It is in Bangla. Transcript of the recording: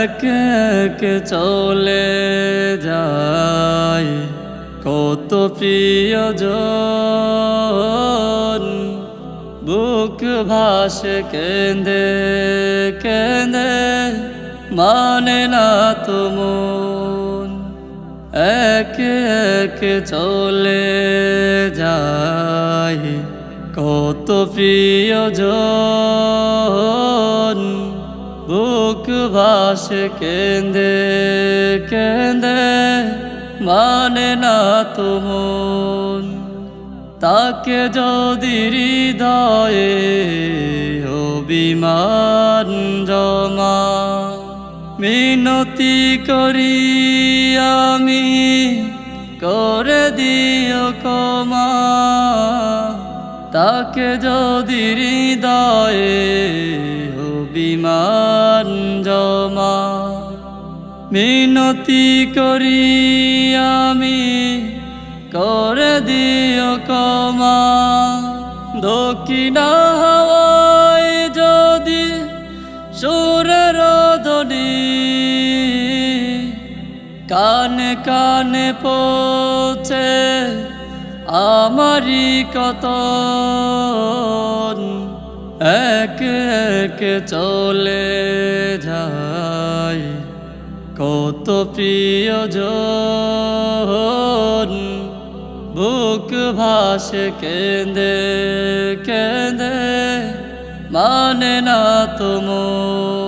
এক এক চলে যায় কত প্রিয়জন, বুক ভাসে কেঁদে কেঁদে মানে না তো মন। এক এক চলে যায় কত প্রিয়জন, বুক ভাসে কেঁদে কেঁদে মানে না তো মন। তাকে যদি হৃদয়ে অভিমান জমা, মিনতি করি আমি করে দিও ক্ষমা। তাকে যদি হৃদয়ে অভিমান জমা, মিনতি করি আমি করে দিও ক্ষমা। দক্ষিণা হাওয়ায় যদি সুরের ধ্বনি কানে কানে পৌঁছে আমারি কতন, এক এক চলে যায় কত প্রিয়জন, বুক ভাসে কেঁদে কেঁদে মানে না তো মন।